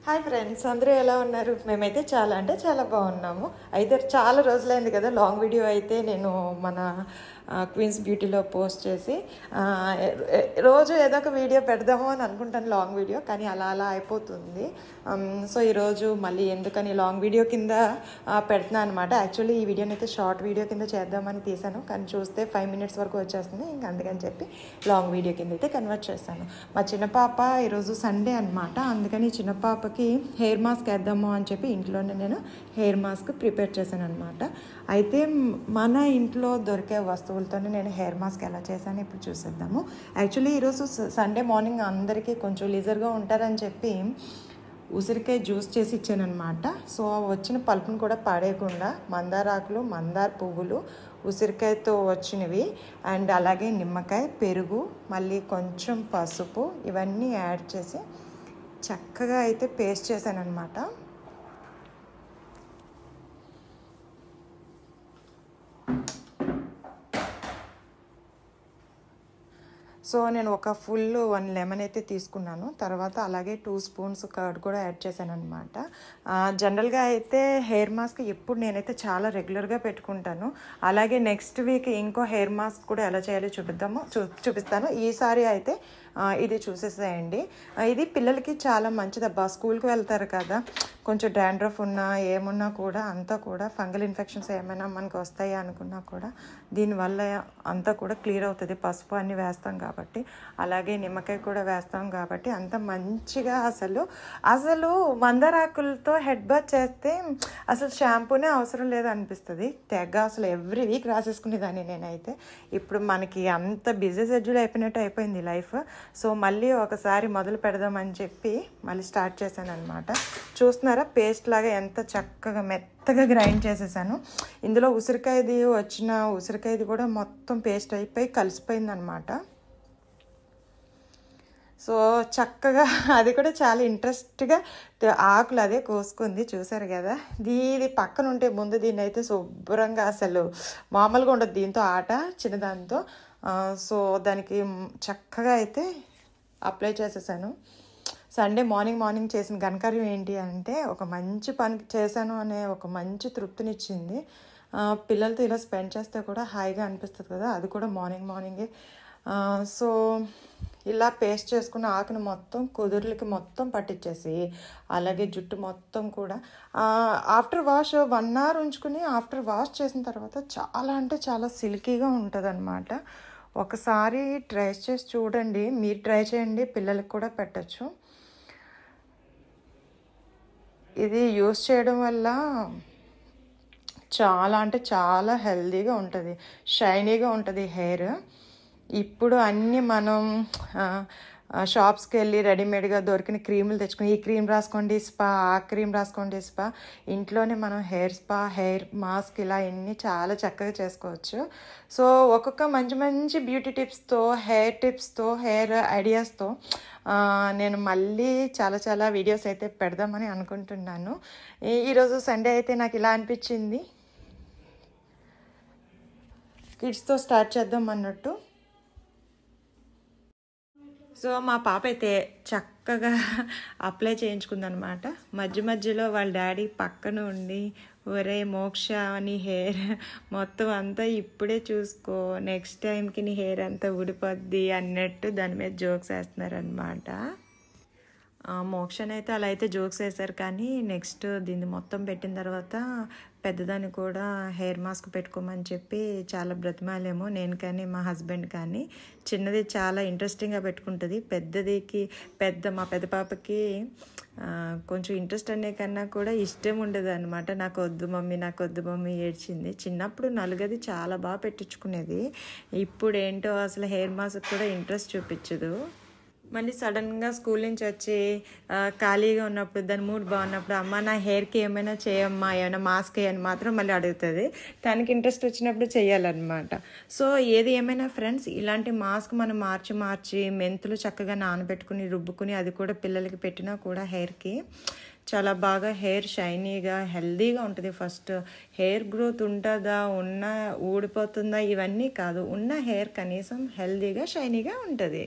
Hi friends, అందరూ ఎలా ఉన్నారు? మేమైతే చాలా అంటే చాలా బాగున్నాము. అయితే చాలా రోజులైంది కదా లాంగ్ వీడియో అయితే నేను మన క్వీన్స్ బ్యూటీలో పోస్ట్ చేసి రోజు ఏదో ఒక వీడియో పెడదాము అని అనుకుంటాను, లాంగ్ వీడియో, కానీ అలా అలా అయిపోతుంది. సో ఈరోజు మళ్ళీ ఎందుకని లాంగ్ వీడియో కింద పెడుతున్నాను అనమాట. యాక్చువల్లీ ఈ వీడియోని అయితే షార్ట్ వీడియో కింద చేద్దామని తీసాను, కానీ చూస్తే 5 minutes వరకు వచ్చేస్తుంది. ఇంకా అందుకని చెప్పి లాంగ్ వీడియో కింద అయితే కన్వర్ట్ చేస్తాను. మా చిన్న పాప ఈరోజు సండే అనమాట, అందుకని చిన్న పాపకి హెయిర్ మాస్క్ వేద్దాము అని చెప్పి ఇంట్లోనే నేను హెయిర్ మాస్క్ ప్రిపేర్ చేశాను అనమాట. అయితే మన ఇంట్లో దొరికే వస్తువులతోనే నేను హెయిర్ మాస్క్ ఎలా చేశాను ఇప్పుడు చూసేద్దాము. యాక్చువల్లీ ఈరోజు సండే మార్నింగ్ అందరికీ కొంచెం లీజర్గా ఉంటారని చెప్పి ఉసిరికాయ జ్యూస్ చేసి ఇచ్చాను అనమాట. సో వచ్చిన పల్పును కూడా పడేయకుండా మందారాకులు, మందార పువ్వులు, ఉసిరికాయతో వచ్చినవి అండ్ అలాగే నిమ్మకాయ, పెరుగు, మళ్ళీ కొంచెం పసుపు ఇవన్నీ యాడ్ చేసి చక్కగా అయితే పేస్ట్ చేశాను అనమాట. సో నేను ఒక ఫుల్ 1 లెమన్ అయితే తీసుకున్నాను. తర్వాత అలాగే 2 స్పూన్స్ కర్డ్ కూడా యాడ్ చేశాను అనమాట. జనరల్గా అయితే హెయిర్ మాస్క్ ఎప్పుడు నేనైతే చాలా రెగ్యులర్గా పెట్టుకుంటాను. అలాగే నెక్స్ట్ వీక్ ఇంకో హెయిర్ మాస్క్ కూడా ఎలా చేయాలో చూపిస్తాను. ఈసారి అయితే ఇది చూసేసేయండి. ఇది పిల్లలకి చాలా మంచిదబ్బా. స్కూల్కి వెళ్తారు కదా, కొంచెం డాండ్రఫ్ ఉన్నా ఏమున్నా కూడా అంతా కూడా ఫంగల్ ఇన్ఫెక్షన్స్ ఏమైనా మనకు వస్తాయి అనుకున్నా కూడా దీనివల్ల అంతా కూడా క్లియర్ అవుతుంది. పసుపు అన్నీ వేస్తాం కాబట్టి, అలాగే నిమ్మకాయ కూడా వేస్తాం కాబట్టి అంత మంచిగా అసలు మందారాకులతో హెడ్ బాత్ చేస్తే అసలు షాంపూనే అవసరం లేదు అనిపిస్తుంది. తెగ అసలు ఎవ్రీ వీక్ రాసేసుకునేదాన్ని నేనైతే. ఇప్పుడు మనకి అంత బిజీ షెడ్యూల్ అయిపోయినట్టు అయిపోయింది లైఫ్. సో మళ్ళీ ఒకసారి మొదలు పెడదామని చెప్పి మళ్ళీ స్టార్ట్ చేశాను అనమాట. చూస్తున్నారా పేస్ట్ లాగా ఎంత చక్కగా మెత్తగా గ్రైండ్ చేసేసాను. ఇందులో ఉసిరికాయది కూడా మొత్తం పేస్ట్ అయిపోయి కలిసిపోయింది అనమాట. సో చక్కగా అది కూడా చాలా ఇంట్రెస్ట్గా ఆకులు అదే కోసుకుంది, చూసారు కదా. దీని పక్కన ఉంటే ముందు దీన్ని అయితే శుభ్రంగా అసలు మామూలుగా ఉండదు దీంతో ఆట చిన్నదాంతో. సో దానికి చక్కగా అయితే అప్లై చేసేసాను. సండే మార్నింగ్ చేసిన ఘనకార్యం ఏంటి అంటే ఒక మంచి పని చేశాను అనే ఒక మంచి తృప్తినిచ్చింది. పిల్లలతో ఇలా స్పెండ్ చేస్తే కూడా హాయిగా అనిపిస్తుంది కదా, అది కూడా మార్నింగే. సో ఇలా పేస్ట్ చేసుకున్న ఆకును మొత్తం కుదుర్లకి మొత్తం పట్టించేసి అలాగే జుట్టు మొత్తం కూడా ఆఫ్టర్ వాష్ 1 hour ఉంచుకుని ఆఫ్టర్ వాష్ చేసిన తర్వాత చాలా అంటే చాలా సిల్కీగా ఉంటుంది అనమాట. ఒకసారి ట్రై చేసి చూడండి, మీరు ట్రై చేయండి, పిల్లలకి కూడా పెట్టచ్చు. ఇది యూస్ చేయడం వల్ల చాలా అంటే చాలా హెల్తీగా ఉంటుంది, షైనీగా ఉంటుంది హెయిర్. ఇప్పుడు అన్నీ మనం షాప్స్కి వెళ్ళి రెడీమేడ్గా దొరికిన క్రీములు తెచ్చుకుని ఈ క్రీమ్ రాసుకోండి స్పా, ఆ క్రీమ్ రాసుకోండి స్పా, ఇంట్లోనే మనం హెయిర్ స్పా, హెయిర్ మాస్క్ ఇలా ఇన్ని చాలా చక్కగా చేసుకోవచ్చు. సో ఒక్కొక్క మంచి బ్యూటీ టిప్స్తో, హెయిర్ టిప్స్తో, హెయిర్ ఐడియాస్తో నేను మళ్ళీ చాలా వీడియోస్ అయితే పెడదామని అనుకుంటున్నాను. ఈరోజు సండే అయితే నాకు ఇలా అనిపించింది, కిడ్స్తో స్టార్ట్ చేద్దాం అన్నట్టు. సో మా పాప అయితే చక్కగా అప్లై చేయించుకుందనమాట. మధ్యలో వాళ్ళ డాడీ పక్కన ఉండి ఒరే మోక్ష నీ హెయిర్ మొత్తం అంతా ఇప్పుడే చూసుకో, నెక్స్ట్ టైంకి నీ హెయిర్ అంతా ఊడిపోద్ది అన్నట్టు దాని మీద జోక్స్ వేస్తున్నారనమాట. మోక్షని అయితే అలా అయితే జోక్స్ వేశారు, కానీ నెక్స్ట్ దీన్ని మొత్తం పెట్టిన తర్వాత పెద్దదాన్ని కూడా హెయిర్ మాస్క్ పెట్టుకోమని చెప్పి చాలా బ్రతిమాలేమో నేను కానీ మా హస్బెండ్ కానీ. చిన్నది చాలా ఇంట్రెస్టింగ్గా పెట్టుకుంటుంది, మా పెద్ద పాపకి కొంచెం ఇంట్రెస్ట్ అనే కన్నా కూడా ఇష్టం ఉండదు అనమాట. నాకు వద్దు మమ్మీ ఏడ్చింది. చిన్నప్పుడు నలుగది చాలా బాగా పెట్టించుకునేది, ఇప్పుడు ఏంటో అసలు హెయిర్ మాస్క్ కూడా ఇంట్రెస్ట్ చూపించదు. మళ్ళీ సడన్గా స్కూల్ నుంచి వచ్చి ఖాళీగా ఉన్నప్పుడు, దాని మూడ్ బాగున్నప్పుడు అమ్మ నా హెయిర్కి ఏమైనా చేయమ్మా, ఏమైనా మాస్క్ వేయని మాత్రం మళ్ళీ అడుగుతుంది. తనకి ఇంట్రెస్ట్ వచ్చినప్పుడు చేయాలన్నమాట. సో ఏది ఏమైనా ఫ్రెండ్స్, ఇలాంటి మాస్క్ మనం మార్చి మెంతులు చక్కగా నానబెట్టుకుని రుబ్బుకుని అది కూడా పిల్లలకి పెట్టినా కూడా హెయిర్కి చాలా బాగా హెయిర్ షైనీగా హెల్దీగా ఉంటుంది. ఫస్ట్ హెయిర్ గ్రోత్ ఉంటుందా, ఊడిపోతుందా ఇవన్నీ కాదు, ఉన్న హెయిర్ కనీసం హెల్దీగా షైనీగా ఉంటుంది.